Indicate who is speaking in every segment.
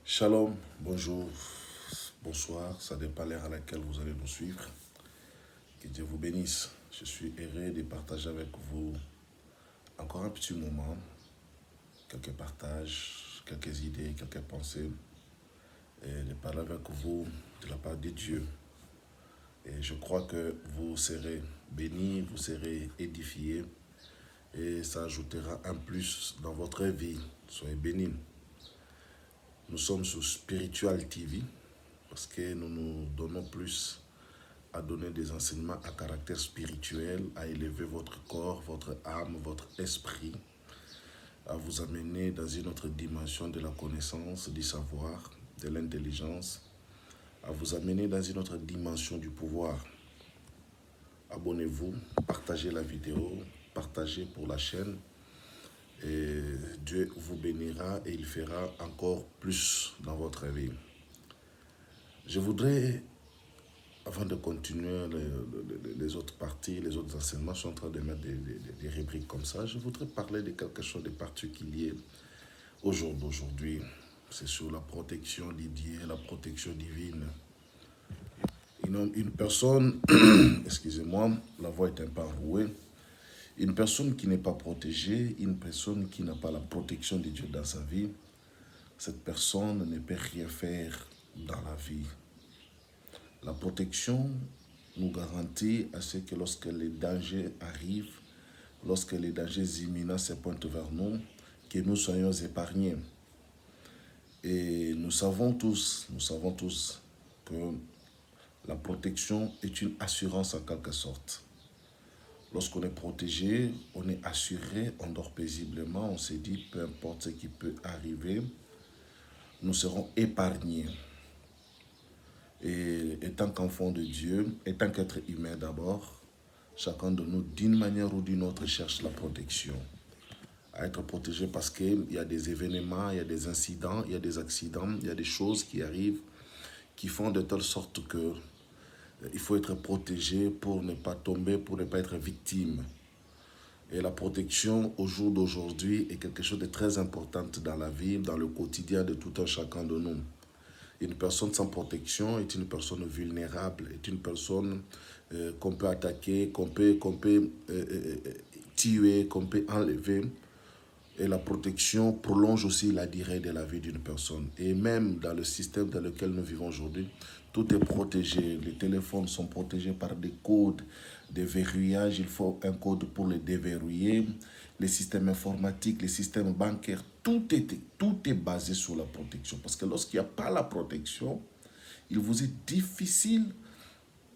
Speaker 1: Shalom, bonjour, bonsoir, ça dépend l'heure à laquelle vous allez nous suivre. Que Dieu vous bénisse. Je suis heureux de partager avec vous encore un petit moment, quelques partages, quelques idées, quelques pensées, et de parler avec vous de la part de Dieu. Et je crois que vous serez bénis, vous serez édifiés, et ça ajoutera un plus dans votre vie. Soyez bénis. Nous sommes sur Spiritual TV parce que nous nous donnons plus à donner des enseignements à caractère spirituel, à élever votre corps, votre âme, votre esprit, à vous amener dans une autre dimension de la connaissance, du savoir, de l'intelligence, à vous amener dans une autre dimension du pouvoir. Abonnez-vous, partagez la vidéo, partagez pour la chaîne et Dieu vous bénira et il fera encore plus dans votre vie. Je voudrais, avant de continuer les autres parties, les autres enseignements, je suis en train de mettre des rubriques comme ça. Je voudrais parler de quelque chose de particulier au jour d'aujourd'hui. C'est sur la protection de Dieu, la protection divine. Une personne, excusez-moi, la voix est un peu enrouée. Une personne qui n'est pas protégée, une personne qui n'a pas la protection de Dieu dans sa vie, cette personne ne peut rien faire dans la vie. La protection nous garantit à ce que lorsque les dangers arrivent, lorsque les dangers imminents se pointent vers nous, que nous soyons épargnés. Et nous savons tous que la protection est une assurance en quelque sorte. Lorsqu'on est protégé, on est assuré, on dort paisiblement, on se dit peu importe ce qui peut arriver, nous serons épargnés. Et étant qu'enfant de Dieu, étant qu'être humain d'abord, chacun de nous, d'une manière ou d'une autre, cherche la protection. À être protégé parce qu'il y a des événements, il y a des incidents, il y a des accidents, il y a des choses qui arrivent qui font de telle sorte que il faut être protégé pour ne pas tomber, pour ne pas être victime. Et la protection au jour d'aujourd'hui est quelque chose de très important dans la vie, dans le quotidien de tout un chacun de nous. Une personne sans protection est une personne vulnérable, est une personne qu'on peut attaquer, qu'on peut tuer, qu'on peut enlever. Et la protection prolonge aussi la durée de la vie d'une personne. Et même dans le système dans lequel nous vivons aujourd'hui, tout est protégé. Les téléphones sont protégés par des codes de verrouillage. Il faut un code pour les déverrouiller. Les systèmes informatiques, les systèmes bancaires, tout est basé sur la protection. Parce que lorsqu'il n'y a pas la protection, il vous est difficile.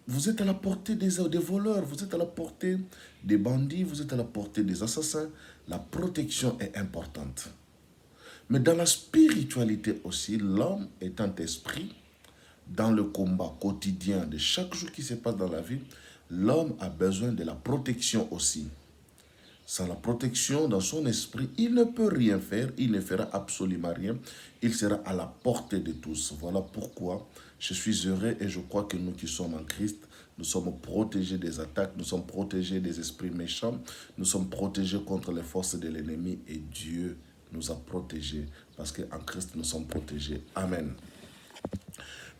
Speaker 1: Vous êtes à la portée des voleurs, vous êtes à la portée des bandits, vous êtes à la portée des assassins. La protection est importante. Mais dans la spiritualité aussi, l'homme est un esprit. Dans le combat quotidien de chaque jour qui se passe dans la vie, l'homme a besoin de la protection aussi. Sans la protection dans son esprit, il ne peut rien faire, il ne fera absolument rien. Il sera à la portée de tous. Voilà pourquoi je suis heureux et je crois que nous qui sommes en Christ, nous sommes protégés des attaques, nous sommes protégés des esprits méchants, nous sommes protégés contre les forces de l'ennemi et Dieu nous a protégés parce qu'en Christ nous sommes protégés. Amen.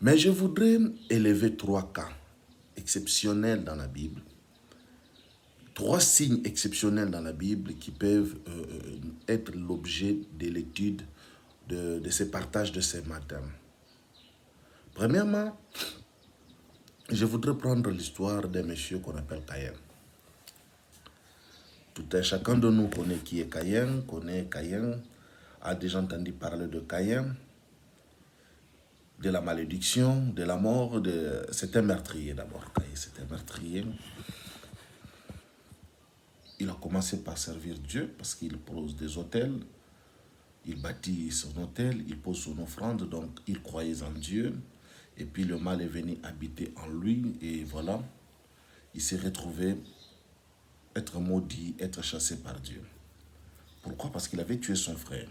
Speaker 1: Mais je voudrais élever 3 cas exceptionnels dans la Bible. 3 signes exceptionnels dans la Bible qui peuvent être l'objet de l'étude de ces partages de ce matin. Premièrement, je voudrais prendre l'histoire d'un monsieur qu'on appelle Caïn. Chacun de nous connaît qui est Caïn, a déjà entendu parler de Caïn, de la malédiction, de la mort. C'est un meurtrier d'abord, Caïn, c'est un meurtrier. Il a commencé par servir Dieu parce qu'il pose des autels, il bâtit son autel, il pose son offrande, donc il croyait en Dieu. Et puis le mal est venu habiter en lui et voilà, il s'est retrouvé être maudit, être chassé par Dieu. Pourquoi? Parce qu'il avait tué son frère.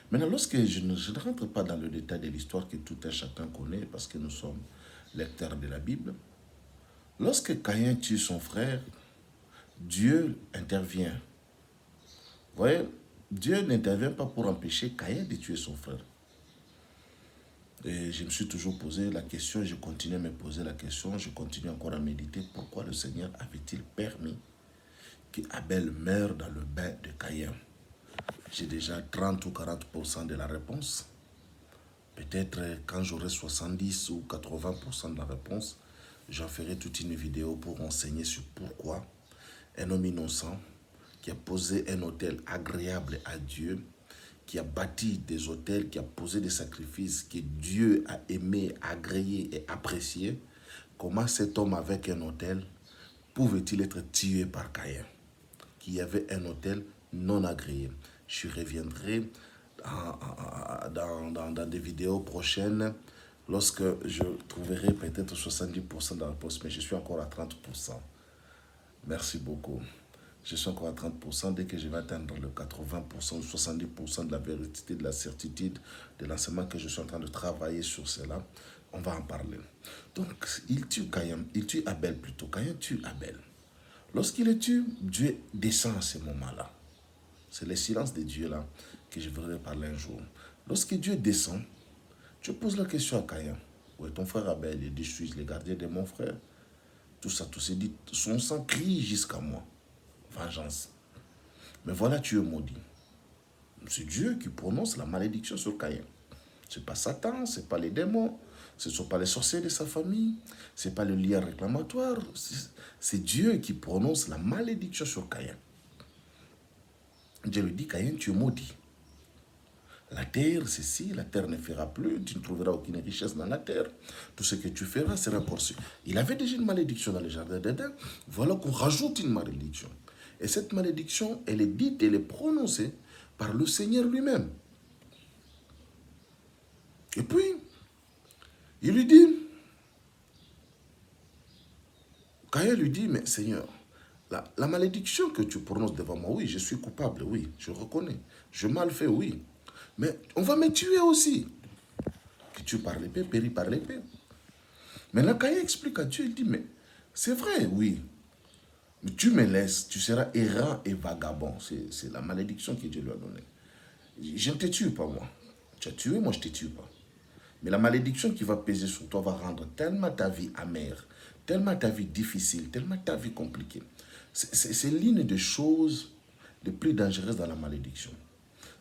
Speaker 1: Maintenant, lorsque je ne rentre pas dans le détail de l'histoire que tout un chacun connaît, parce que nous sommes lecteurs de la Bible, lorsque Caïn tue son frère, Dieu intervient. Vous voyez, Dieu n'intervient pas pour empêcher Caïn de tuer son frère. Et je me suis toujours posé la question, je continue à me poser la question, je continue encore à méditer. Pourquoi le Seigneur avait-il permis qu'Abel meure dans le bain de Caïn? J'ai déjà 30 ou 40% de la réponse. Peut-être quand j'aurai 70 ou 80% de la réponse, j'en ferai toute une vidéo pour enseigner sur pourquoi un homme innocent qui a posé un autel agréable à Dieu, qui a bâti des autels, qui a posé des sacrifices que Dieu a aimé, agréé et apprécié, comment cet homme avec un autel pouvait-il être tué par Caïn, qui avait un autel non agréé? Je reviendrai dans des vidéos prochaines lorsque je trouverai peut-être 70% de la réponse, mais je suis encore à 30%. Merci beaucoup. Je suis encore à 30%. Dès que je vais atteindre le 80% ou 70% de la vérité, de la certitude, de l'enseignement que je suis en train de travailler sur cela, on va en parler. Donc, il tue Caïn, il tue Abel plutôt. Caïn tue Abel. Lorsqu'il le tue, Dieu descend à ce moment-là. C'est le silence de Dieu là que je voudrais parler un jour. Lorsque Dieu descend, tu poses la question à Caïn. Où est ton frère Abel? Il dit, je suis le gardien de mon frère. Tout ça, tout ça dit, son sang crie jusqu'à moi. Vengeance. Mais voilà, tu es maudit. C'est Dieu qui prononce la malédiction sur Caïn. Ce n'est pas Satan, ce n'est pas les démons, ce ne sont pas les sorciers de sa famille, ce n'est pas le lien réclamatoire. C'est Dieu qui prononce la malédiction sur Caïn. Dieu lui dit, Caïn, tu es maudit. La terre, ceci, la terre ne fera plus, tu ne trouveras aucune richesse dans la terre. Tout ce que tu feras sera poursuivi. Il avait déjà une malédiction dans le jardin d'Éden. Voilà qu'on rajoute une malédiction. Et cette malédiction, elle est dite, elle est prononcée par le Seigneur lui-même. Et puis, il lui dit, Caïn lui dit, mais Seigneur, la malédiction que tu prononces devant moi, oui, je suis coupable, oui, je reconnais. Je mal fait, oui. Mais on va me tuer aussi. Que tu par l'épée, péris par l'épée. Maintenant, Caïn explique à Dieu, il dit, mais c'est vrai, oui. Mais tu me laisses, tu seras errant et vagabond. C'est la malédiction que Dieu lui a donnée. Je ne te tue pas, moi. Tu as tué, moi je ne te tue pas. Mais la malédiction qui va peser sur toi va rendre tellement ta vie amère, tellement ta vie difficile, tellement ta vie compliquée. C'est l'une des choses les plus dangereuses dans la malédiction.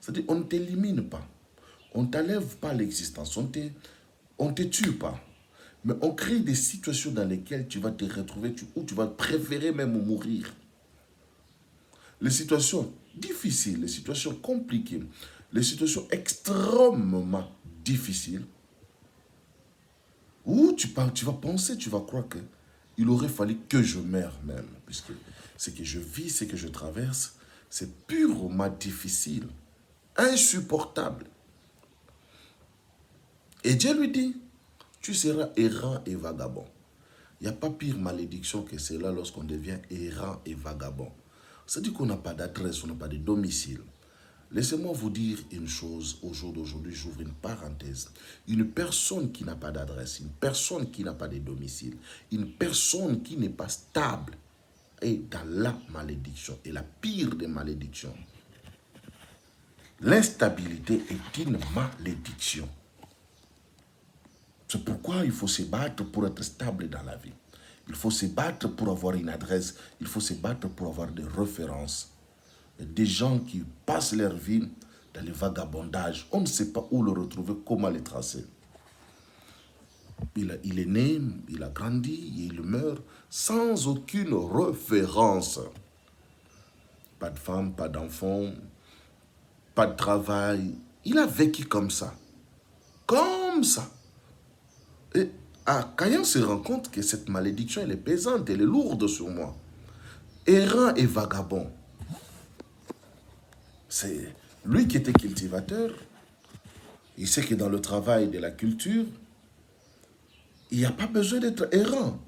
Speaker 1: C'est-à-dire, on ne t'élimine pas. On ne t'enlève pas l'existence. On ne te tue pas. Mais on crée des situations dans lesquelles tu vas te retrouver, où tu vas préférer même mourir. Les situations difficiles, les situations compliquées, les situations extrêmement difficiles, où tu vas penser, tu vas croire qu'il aurait fallu que je meure même, puisque ce que je vis, ce que je traverse, c'est purement difficile, insupportable. Et Dieu lui dit, tu seras errant et vagabond. Il n'y a pas pire malédiction que cela lorsqu'on devient errant et vagabond. C'est-à-dire qu'on n'a pas d'adresse, on n'a pas de domicile. Laissez-moi vous dire une chose, au jour d'aujourd'hui, j'ouvre une parenthèse. Une personne qui n'a pas d'adresse, une personne qui n'a pas de domicile, une personne qui n'est pas stable est dans la malédiction. Et la pire des malédictions, l'instabilité est une malédiction. C'est pourquoi il faut se battre pour être stable dans la vie. Il faut se battre pour avoir une adresse. Il faut se battre pour avoir des références. Des gens qui passent leur vie dans le vagabondage. On ne sait pas où le retrouver, comment le tracer. Il est né, il a grandi, et il meurt sans aucune référence. Pas de femme, pas d'enfant, pas de travail. Il a vécu comme ça. Comme ça. Et Caïn se rend compte que cette malédiction, elle est pesante, elle est lourde sur moi. Errant et vagabond. C'est lui qui était cultivateur. Il sait que dans le travail de la culture, il n'y a pas besoin d'être errant.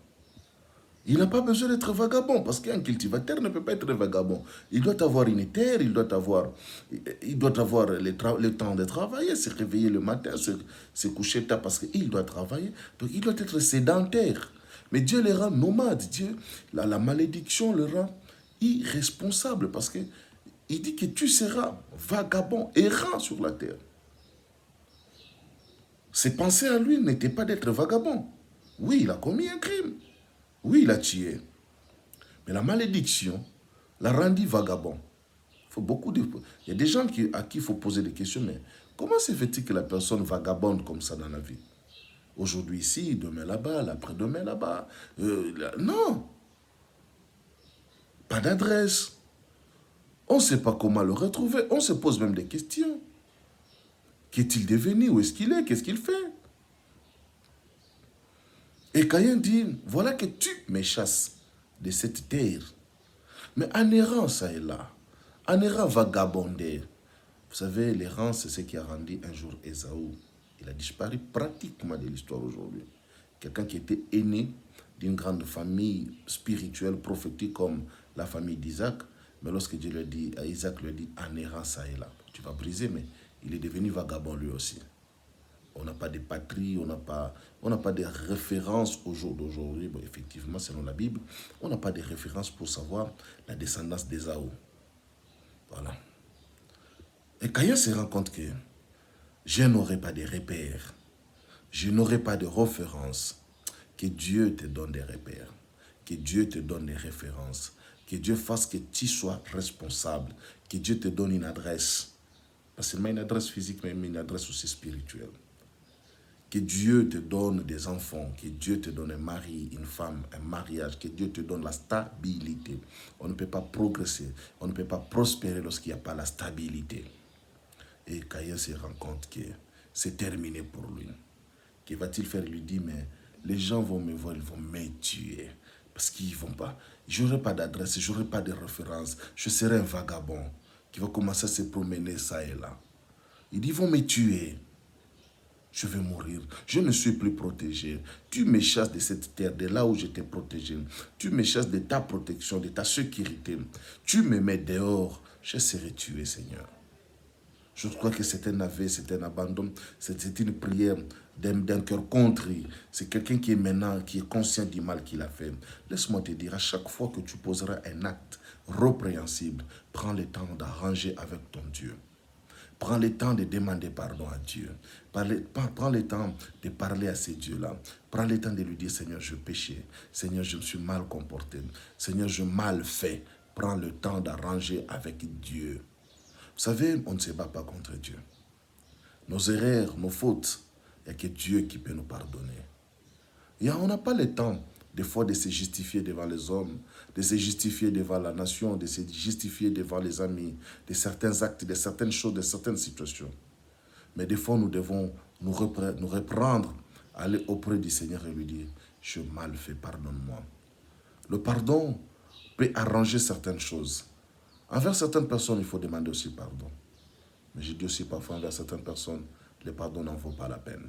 Speaker 1: Il n'a pas besoin d'être vagabond, parce qu'un cultivateur ne peut pas être vagabond. Il doit avoir une terre, il doit avoir le temps de travailler, se réveiller le matin, se coucher tard parce qu'il doit travailler. Donc il doit être sédentaire. Mais Dieu le rend nomade. Dieu, la malédiction le rend irresponsable, parce qu'il dit que tu seras vagabond, errant sur la terre. Ses pensées à lui n'étaient pas d'être vagabond. Oui, il a commis un crime. Oui, il a tué. Mais la malédiction l'a rendu vagabond. Il y a des gens à qui il faut poser des questions, mais comment se fait-il que la personne vagabonde comme ça dans la vie? Aujourd'hui ici, demain là-bas, l'après-demain là-bas. Non, pas d'adresse. On ne sait pas comment le retrouver. On se pose même des questions. Qu'est-il devenu? Où est-ce qu'il est? Qu'est-ce qu'il fait? Et Caïn dit, voilà que tu me chasses de cette terre. Mais en errant ça et là, en errant vagabonder. Vous savez, l'errance, c'est ce qui a rendu un jour Ésaü. Il a disparu pratiquement de l'histoire aujourd'hui. Quelqu'un qui était aîné d'une grande famille spirituelle, prophétique comme la famille d'Isaac. Mais lorsque Dieu lui dit, à Isaac lui a dit, en errant ça et là, tu vas briser, mais il est devenu vagabond lui aussi. On n'a pas de patrie, on n'a pas de référence au jour d'aujourd'hui. Bon, effectivement, selon la Bible, on n'a pas de référence pour savoir la descendance d'Ésaü. Voilà. Et Caïn se rend compte que je n'aurai pas de repères, je n'aurai pas de références. Que Dieu te donne des repères, que Dieu te donne des références, que Dieu fasse que tu sois responsable, que Dieu te donne une adresse. Pas seulement une adresse physique, mais une adresse aussi spirituelle. Que Dieu te donne des enfants, que Dieu te donne un mari, une femme, un mariage, que Dieu te donne la stabilité. On ne peut pas progresser, on ne peut pas prospérer lorsqu'il n'y a pas la stabilité. Et Caïn se rend compte que c'est terminé pour lui. Que va-t-il faire? Il lui dit, mais les gens vont me voir, ils vont me tuer. Parce qu'ils ne vont pas. Je n'aurai pas d'adresse, je n'aurai pas de référence. Je serai un vagabond qui va commencer à se promener ça et là. Il dit, ils vont me tuer. Je vais mourir. Je ne suis plus protégé. Tu me chasses de cette terre, de là où j'étais protégé. Tu me chasses de ta protection, de ta sécurité. Tu me mets dehors. Je serai tué, Seigneur. Je crois que c'est un aveu, c'est un abandon, c'est une prière d'un cœur contrit. C'est quelqu'un qui est maintenant, qui est conscient du mal qu'il a fait. Laisse-moi te dire, à chaque fois que tu poseras un acte répréhensible, prends le temps d'arranger avec ton Dieu. Prends le temps de demander pardon à Dieu. Prends le temps de parler à ces dieux-là. Prends le temps de lui dire, Seigneur, je péchais. Seigneur, je me suis mal comporté. Seigneur, je mal fait. Prends le temps d'arranger avec Dieu. Vous savez, on ne se bat pas contre Dieu. Nos erreurs, nos fautes, il n'y a que Dieu qui peut nous pardonner. Et on n'a pas le temps, des fois, de se justifier devant les hommes, de se justifier devant la nation, de se justifier devant les amis, de certains actes, de certaines choses, de certaines situations. Mais des fois, nous devons nous reprendre, aller auprès du Seigneur et lui dire, je mal fait, pardonne-moi. Le pardon peut arranger certaines choses. Envers certaines personnes, il faut demander aussi pardon. Mais j'ai dit aussi parfois envers certaines personnes, le pardon n'en vaut pas la peine.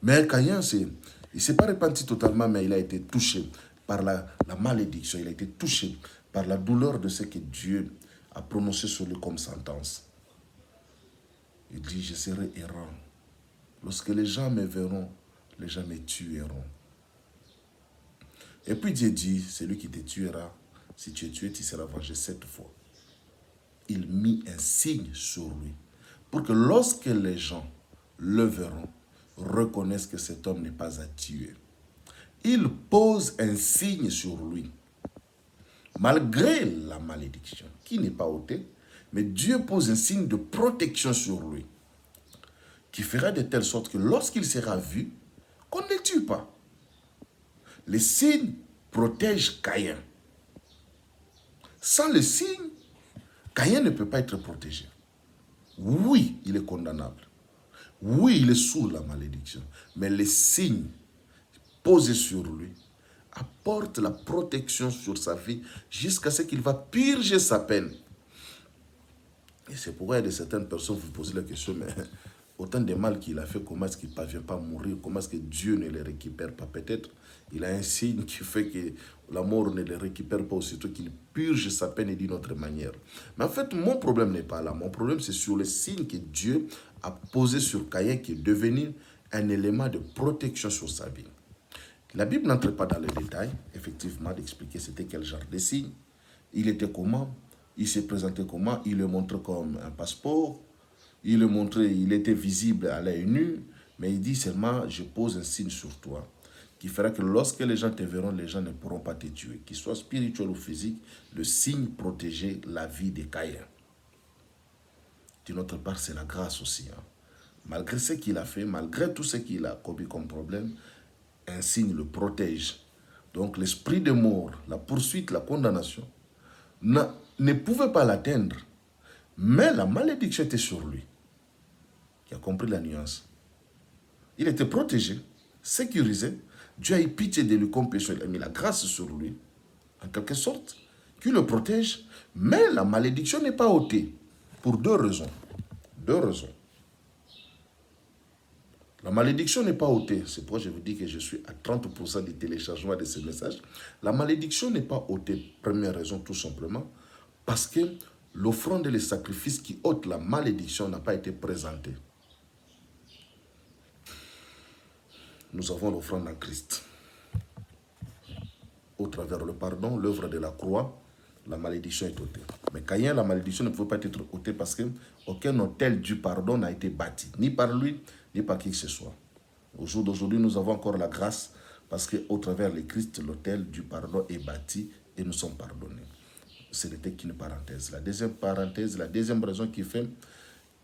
Speaker 1: Mais Caïn, il ne s'est pas repenti totalement, mais il a été touché par la malédiction. Il a été touché par la douleur de ce que Dieu a prononcé sur lui comme sentence. Il dit, je serai errant. Lorsque les gens me verront, les gens me tueront. Et puis Dieu dit, c'est lui qui te tuera. Si tu es tué, tu seras vengé 7 fois. Il mit un signe sur lui pour que lorsque les gens le verront, reconnaissent que cet homme n'est pas à tuer. Il pose un signe sur lui, malgré la malédiction, qui n'est pas ôtée, mais Dieu pose un signe de protection sur lui, qui fera de telle sorte que lorsqu'il sera vu, qu'on ne le tue pas. Les signes protègent Caïn. Sans le signe, Caïn ne peut pas être protégé. Oui, il est condamnable. Oui, il est sous la malédiction. Mais les signes posés sur lui apportent la protection sur sa vie jusqu'à ce qu'il va purger sa peine. Et c'est pourquoi il y a de certaines personnes, vous posez la question, mais autant de mal qu'il a fait, comment est-ce qu'il ne parvient pas à mourir? Comment est-ce que Dieu ne les récupère pas? Peut-être il a un signe qui fait que la mort ne les récupère pas aussitôt qu'il purge sa peine d'une autre manière. Mais en fait, mon problème n'est pas là. Mon problème, c'est sur le signe que Dieu a posé sur Caïn, qui est devenu un élément de protection sur sa vie. La Bible n'entre pas dans les détails, effectivement, d'expliquer c'était quel genre de signe. Il était comment? Il s'est présenté comment? Il le montrait comme un passeport. Il le montrait, il était visible à l'œil nu. Mais il dit seulement, je pose un signe sur toi qui fera que lorsque les gens te verront, les gens ne pourront pas te tuer. Qu'il soit spirituel ou physique, le signe protégeait la vie de Caïn. D'une autre part, c'est la grâce aussi. Hein. Malgré ce qu'il a fait, malgré tout ce qu'il a commis comme problème, un signe le protège. Donc l'esprit de mort, la poursuite, la condamnation, ne pouvait pas l'atteindre. Mais la malédiction était sur lui. Qui a compris la nuance. Il était protégé, sécurisé. Dieu a eu pitié de lui comme pécheur. Il a mis la grâce sur lui, en quelque sorte, qui le protège. Mais la malédiction n'est pas ôtée. Pour deux raisons. Deux raisons. La malédiction n'est pas ôtée. C'est pourquoi je vous dis que je suis à 30% du téléchargement de ce message. La malédiction n'est pas ôtée. Première raison, tout simplement, parce que l'offrande et les sacrifices qui ôtent la malédiction n'a pas été présenté. Nous avons l'offrande en Christ. Au travers le pardon, l'œuvre de la croix, la malédiction est ôtée. Mais Caïn, la malédiction ne pouvait pas être ôtée parce qu'aucun autel du pardon n'a été bâti, ni par lui, ni par qui que ce soit. Au jour d'aujourd'hui, nous avons encore la grâce parce qu'au travers le Christ, l'autel du pardon est bâti et nous sommes pardonnés. Ce n'était qu'une parenthèse. La deuxième parenthèse, la deuxième raison qui fait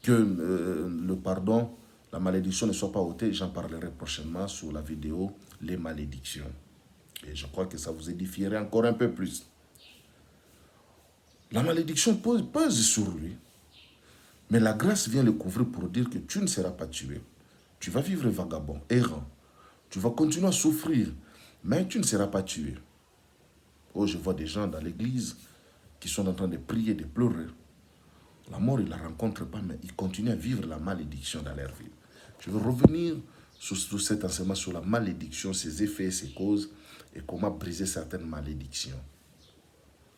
Speaker 1: que le pardon, la malédiction ne soit pas ôtée, j'en parlerai prochainement sur la vidéo « Les malédictions ». Et je crois que ça vous édifierait encore un peu plus. La malédiction pèse sur lui. Mais la grâce vient le couvrir pour dire que tu ne seras pas tué. Tu vas vivre vagabond, errant. Tu vas continuer à souffrir, mais tu ne seras pas tué. Oh, je vois des gens dans l'église qui sont en train de prier, de pleurer. La mort, ils ne la rencontrent pas, mais ils continuent à vivre la malédiction dans leur vie. Je veux revenir sur cet enseignement, sur la malédiction, ses effets, ses causes, et comment briser certaines malédictions.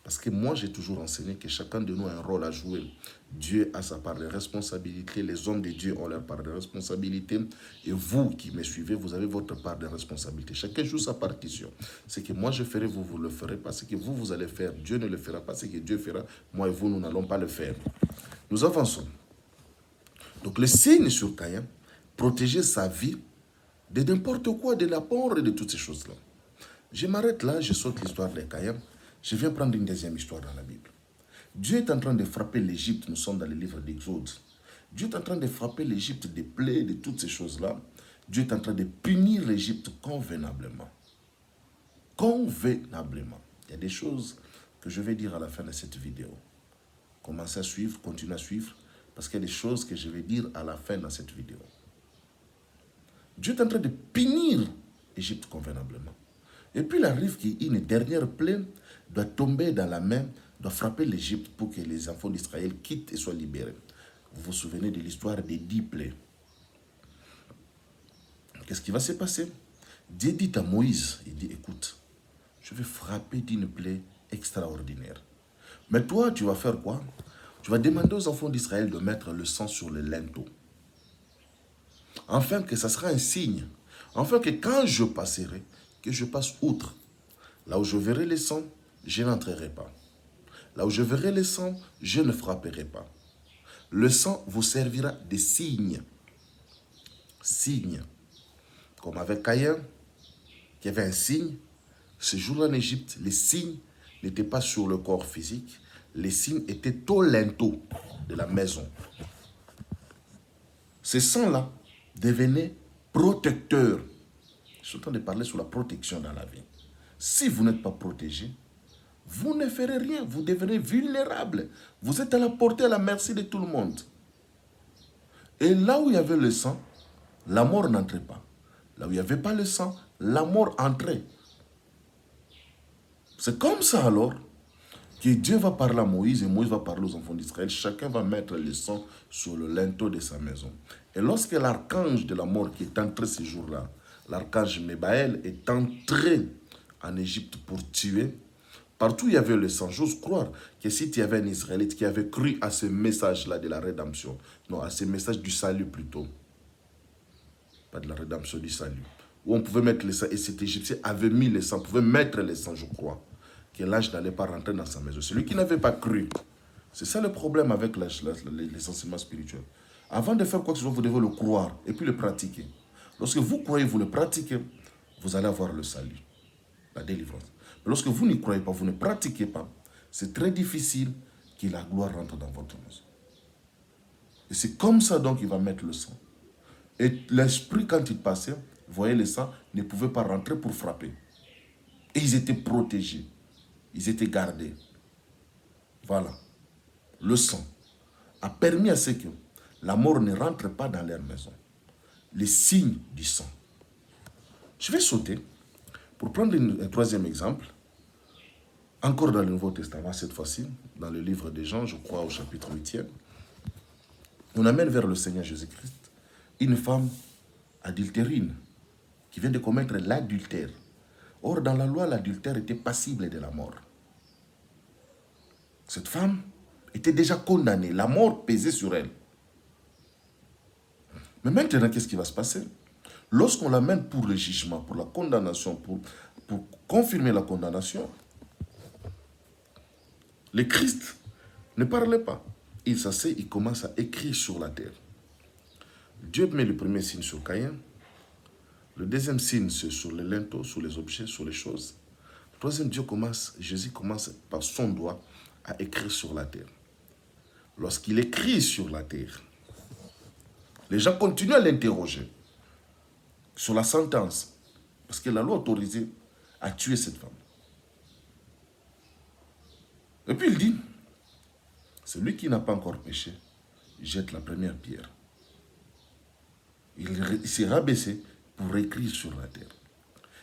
Speaker 1: Parce que moi, j'ai toujours enseigné que chacun de nous a un rôle à jouer. Dieu a sa part de responsabilité, les hommes de Dieu ont leur part de responsabilité, et vous qui me suivez, vous avez votre part de responsabilité. Chacun joue sa partition. Ce que moi je ferai, vous le ferez pas. Ce que vous allez faire, Dieu ne le fera pas. Ce que Dieu fera, moi et vous, nous n'allons pas le faire. Nous avançons. Donc le signe sur Caïn, protéger sa vie de n'importe quoi, de la mort et de toutes ces choses-là. Je m'arrête là, je saute l'histoire de Caïn. Je viens prendre une deuxième histoire dans la Bible. Dieu est en train de frapper l'Égypte, nous sommes dans le livre d'Exode. Dieu est en train de frapper l'Égypte des plaies, de toutes ces choses-là. Dieu est en train de punir l'Égypte convenablement. Convenablement. Il y a des choses que je vais dire à la fin de cette vidéo. Commencez à suivre, continuez à suivre, parce qu'il y a des choses que je vais dire à la fin de cette vidéo. Dieu est en train de punir l'Égypte convenablement. Et puis il arrive qu'une dernière plaie doit tomber dans la main, doit frapper l'Égypte pour que les enfants d'Israël quittent et soient libérés. Vous vous souvenez de l'histoire des 10 plaies. Qu'est-ce qui va se passer? Dieu dit à Moïse, il dit, écoute, je vais frapper d'une plaie extraordinaire. Mais toi, tu vas faire quoi? Tu vas demander aux enfants d'Israël de mettre le sang sur le linteau. Afin que ça sera un signe. Afin que quand je passerai, que je passe outre. Là où je verrai le sang, je n'entrerai pas. Là où je verrai le sang, je ne frapperai pas. Le sang vous servira de signe. Signe. Comme avec Caïn, qui avait un signe. Ce jour-là en Égypte, les signes n'étaient pas sur le corps physique. Les signes étaient au linteau de la maison. Ce sang-là devenait protecteur. Je suis en train de parler sur la protection dans la vie. Si vous n'êtes pas protégé, vous ne ferez rien. Vous devenez vulnérable. Vous êtes à la portée, à la merci de tout le monde. Et là où il y avait le sang, la mort n'entrait pas. Là où il n'y avait pas le sang, la mort entrait. C'est comme ça alors que Dieu va parler à Moïse et Moïse va parler aux enfants d'Israël. Chacun va mettre le sang sur le linteau de sa maison. Et lorsque l'archange de la mort qui est entré ce jour-là, l'archange Mébaël est entré en Égypte pour tuer, partout il y avait le sang. J'ose croire que si tu avais un Israélite qui avait cru à ce message-là de la rédemption, non, à ce message du salut plutôt, pas de la rédemption, du salut, où on pouvait mettre le sang, et cet Égyptien avait mis le sang, pouvait mettre le sang, je crois, que l'ange n'allait pas rentrer dans sa maison. Celui qui n'avait pas cru. C'est ça le problème avec les enseignements spirituels. Avant de faire quoi que ce soit, vous devez le croire et puis le pratiquer. Lorsque vous croyez, vous le pratiquez, vous allez avoir le salut, la délivrance. Mais lorsque vous n'y croyez pas, vous ne pratiquez pas, c'est très difficile que la gloire rentre dans votre maison. Et c'est comme ça donc qu'il va mettre le sang. Et l'esprit, quand il passait, vous voyez le sang, ne pouvait pas rentrer pour frapper. Et ils étaient protégés. Ils étaient gardés. Voilà. Le sang a permis à ce que la mort ne rentre pas dans leur maison. Les signes du sang. Je vais sauter pour prendre un troisième exemple. Encore dans le Nouveau Testament, cette fois-ci, dans le livre des Jean, je crois au chapitre 8e. On amène vers le Seigneur Jésus-Christ une femme adultérine qui vient de commettre l'adultère. Or, dans la loi, l'adultère était passible de la mort. Cette femme était déjà condamnée. La mort pesait sur elle. Mais maintenant, qu'est-ce qui va se passer? Lorsqu'on l'amène pour le jugement, pour la condamnation, pour confirmer la condamnation, le Christ ne parlait pas. Il s'assied, il commence à écrire sur la terre. Dieu met le premier signe sur Caïn. Le deuxième signe, c'est sur les linteaux, sur les objets, sur les choses. Le troisième, Jésus commence par son doigt à écrire sur la terre. Lorsqu'il écrit sur la terre, les gens continuent à l'interroger sur la sentence. Parce que la loi autorisait à tuer cette femme. Et puis il dit, celui qui n'a pas encore péché, jette la première pierre. Il s'est rabaissé pour écrire sur la terre.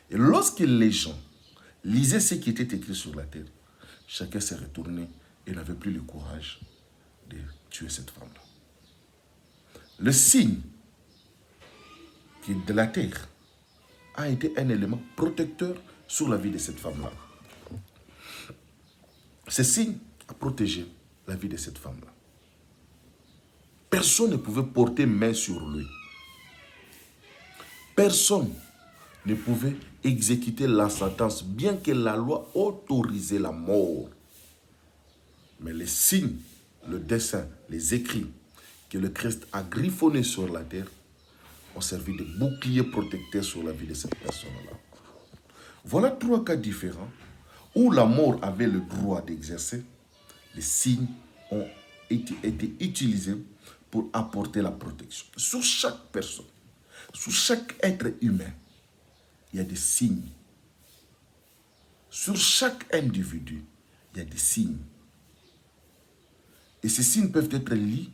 Speaker 1: Et lorsque les gens lisaient ce qui était écrit sur la terre, chacun s'est retourné et n'avait plus le courage de tuer cette femme-là. Le signe de la terre a été un élément protecteur sur la vie de cette femme-là. Ce signe a protégé la vie de cette femme-là. Personne ne pouvait porter main sur lui. Personne ne pouvait exécuter la sentence, bien que la loi autorisait la mort. Mais les signes, le dessin, les écrits que le Christ a griffonnés sur la terre ont servi de bouclier protecteur sur la vie de cette personne-là. Voilà 3 cas différents où la mort avait le droit d'exercer. Les signes ont été utilisés pour apporter la protection. Sur chaque personne, sur chaque être humain, il y a des signes. Sur chaque individu, il y a des signes. Et ces signes peuvent être lus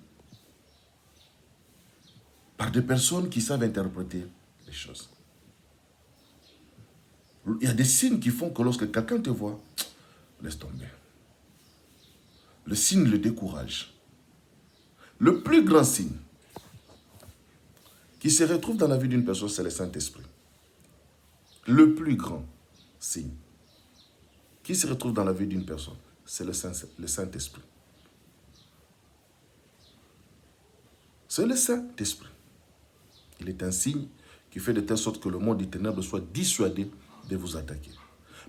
Speaker 1: par des personnes qui savent interpréter les choses. Il y a des signes qui font que lorsque quelqu'un te voit, laisse tomber. Le signe le décourage. Le plus grand signe qui se retrouve dans la vie d'une personne, c'est le Saint-Esprit. Le plus grand signe qui se retrouve dans la vie d'une personne, c'est le Saint-Esprit. C'est le Saint-Esprit. Il est un signe qui fait de telle sorte que le monde des ténèbres soit dissuadé de vous attaquer.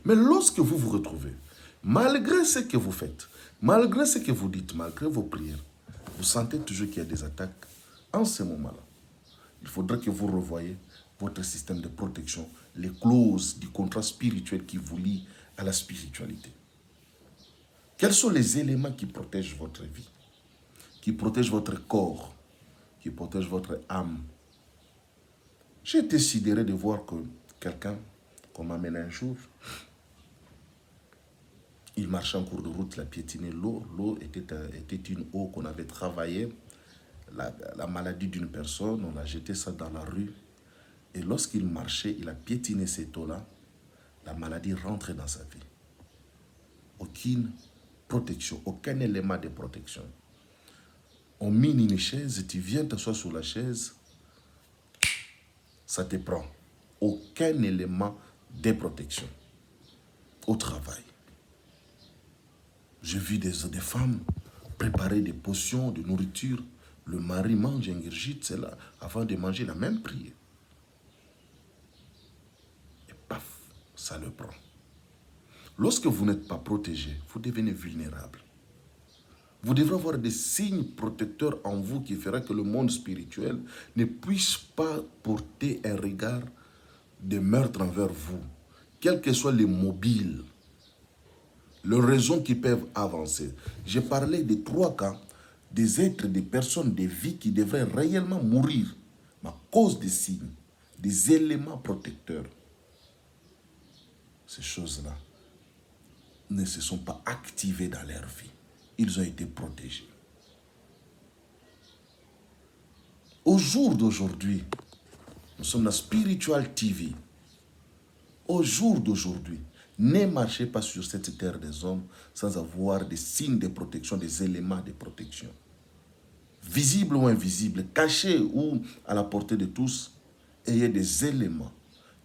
Speaker 1: Mais lorsque vous vous retrouvez, malgré ce que vous faites, malgré ce que vous dites, malgré vos prières, vous sentez toujours qu'il y a des attaques en ce moment-là. Il faudra que vous revoyiez votre système de protection, les clauses du contrat spirituel qui vous lient à la spiritualité. Quels sont les éléments qui protègent votre vie, qui protègent votre corps, qui protègent votre âme? J'ai été sidéré de voir que quelqu'un qu'on m'amène un jour, il marchait en cours de route, il a piétiné l'eau. L'eau était une eau qu'on avait travaillée, la maladie d'une personne, on a jeté ça dans la rue. Et lorsqu'il marchait, il a piétiné cette eau-là, la maladie rentrait dans sa vie. Aucune protection, aucun élément de protection. On mine une chaise, tu viens t'asseoir sur la chaise, ça te prend. Aucun élément de protection au travail. J'ai vu des femmes préparer des potions de nourriture. Le mari mange, ingurgite, c'est là. Avant de manger, il a même prié. Et paf, ça le prend. Lorsque vous n'êtes pas protégé, vous devenez vulnérable. Vous devrez avoir des signes protecteurs en vous qui fera que le monde spirituel ne puisse pas porter un regard de meurtre envers vous, quels que soient les mobiles, les raisons qui peuvent avancer. J'ai parlé de 3 cas, des êtres, des personnes, des vies qui devraient réellement mourir à cause des signes, des éléments protecteurs. Ces choses-là ne se sont pas activées dans leur vie. Ils ont été protégés. Au jour d'aujourd'hui, nous sommes dans Spiritual TV. Au jour d'aujourd'hui, ne marchez pas sur cette terre des hommes sans avoir des signes de protection, des éléments de protection. Visibles ou invisibles, cachés ou à la portée de tous, ayez des éléments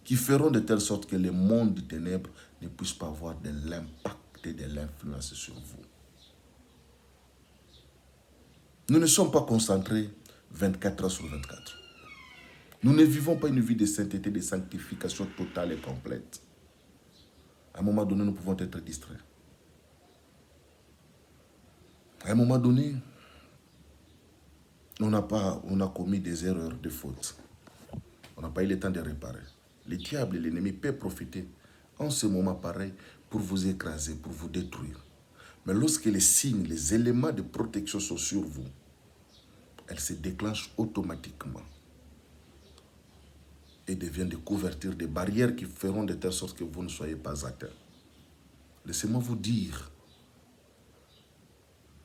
Speaker 1: qui feront de telle sorte que le monde des ténèbres ne puisse pas avoir de l'impact et de l'influence sur vous. Nous ne sommes pas concentrés 24 heures sur 24. Nous ne vivons pas une vie de sainteté, de sanctification totale et complète. À un moment donné, nous pouvons être distraits. À un moment donné, on a commis des erreurs, des fautes. On n'a pas eu le temps de réparer. Le diable et l'ennemi peuvent profiter en ce moment pareil pour vous écraser, pour vous détruire. Mais lorsque les signes, les éléments de protection sont sur vous, elles se déclenchent automatiquement et deviennent des couvertures, des barrières qui feront de telle sorte que vous ne soyez pas atteints. Laissez-moi vous dire,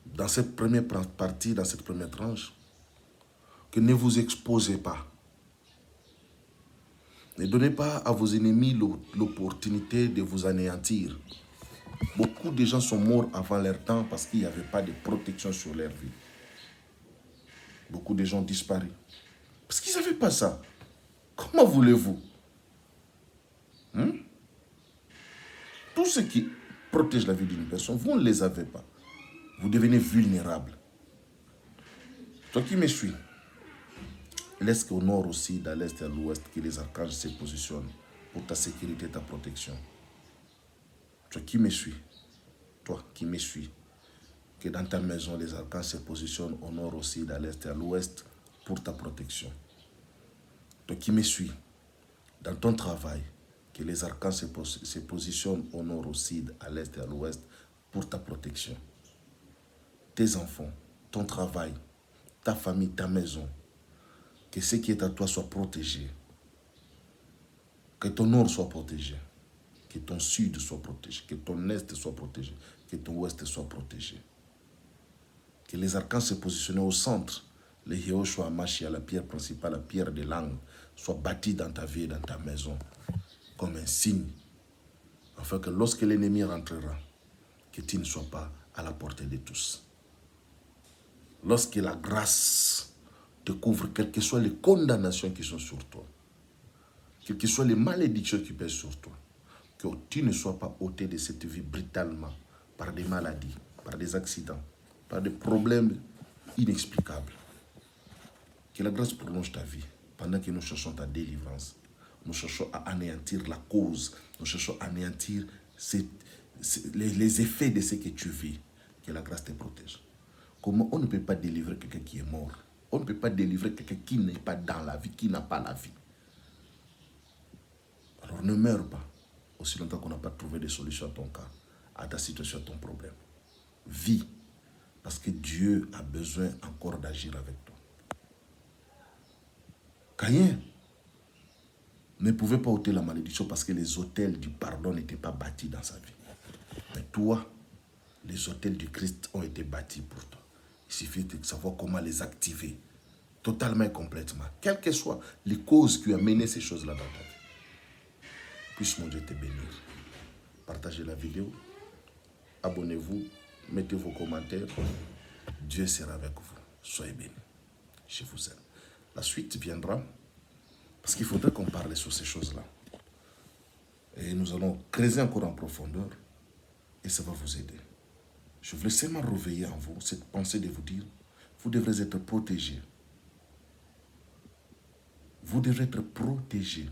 Speaker 1: dans cette première partie, dans cette première tranche, que ne vous exposez pas. Ne donnez pas à vos ennemis l'opportunité de vous anéantir. Beaucoup de gens sont morts avant leur temps parce qu'il n'y avait pas de protection sur leur vie. Beaucoup de gens ont disparu. Parce qu'ils n'avaient pas ça. Comment voulez-vous? Tout ce qui protège la vie d'une personne, vous ne les avez pas. Vous devenez vulnérable. Toi qui me suis, laisse qu'au nord aussi, dans l'est et à l'ouest, que les archanges se positionnent pour ta sécurité et ta protection. Toi qui me suis, que dans ta maison, les archanges se positionnent au nord aussi, dans l'est et à l'ouest, pour ta protection. Toi qui me suis, dans ton travail, que les archanges se positionnent au nord, au sud, à l'est et à l'ouest pour ta protection. Tes enfants, ton travail, ta famille, ta maison, que ce qui est à toi soit protégé. Que ton nord soit protégé. Que ton sud soit protégé. Que ton est soit protégé. Que ton ouest soit protégé. Que les archanges se positionnent au centre. Le Yehoshua Mashiach, la pierre principale, la pierre de langue, soit bâtie dans ta vie et dans ta maison comme un signe, afin que lorsque l'ennemi rentrera, que tu ne sois pas à la portée de tous. Lorsque la grâce te couvre, quelles que soient les condamnations qui sont sur toi, quelles que soient les malédictions qui pèsent sur toi, que tu ne sois pas ôté de cette vie brutalement par des maladies, par des accidents, par des problèmes inexplicables. Que la grâce prolonge ta vie pendant que nous cherchons ta délivrance. Nous cherchons à anéantir la cause. Nous cherchons à anéantir les effets de ce que tu vis. Que la grâce te protège. Comment on ne peut pas délivrer quelqu'un qui est mort? On ne peut pas délivrer quelqu'un qui n'est pas dans la vie, qui n'a pas la vie. Alors ne meurs pas aussi longtemps qu'on n'a pas trouvé de solution à ton cas, à ta situation, à ton problème. Vis, parce que Dieu a besoin encore d'agir avec toi. Caïn ne pouvait pas ôter la malédiction parce que les autels du pardon n'étaient pas bâtis dans sa vie. Mais toi, les autels du Christ ont été bâtis pour toi. Il suffit de savoir comment les activer totalement et complètement. Quelles que soient les causes qui ont mené ces choses-là dans ta vie. Puisse mon Dieu te bénir. Partagez la vidéo. Abonnez-vous. Mettez vos commentaires. Dieu sera avec vous. Soyez bénis. Je vous aime. La suite viendra parce qu'il faudrait qu'on parle sur ces choses-là. Et nous allons creuser encore en profondeur et ça va vous aider. Je voulais seulement réveiller en vous cette pensée de vous dire, vous devrez être protégés. Vous devrez être protégés.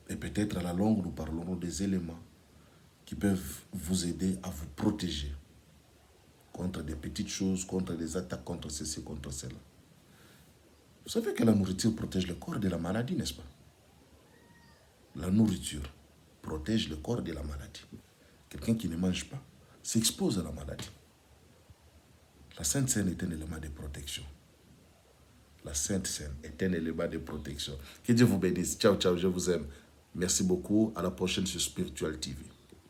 Speaker 1: Et peut-être à la longue, nous parlerons des éléments qui peuvent vous aider à vous protéger contre des petites choses, contre des attaques, contre ceci, contre cela. Vous savez que la nourriture protège le corps de la maladie, n'est-ce pas? La nourriture protège le corps de la maladie. Quelqu'un qui ne mange pas s'expose à la maladie. La Sainte Seine est un élément de protection. La Sainte Seine est un élément de protection. Que Dieu vous bénisse. Ciao, ciao, je vous aime. Merci beaucoup. À la prochaine sur Spiritual TV.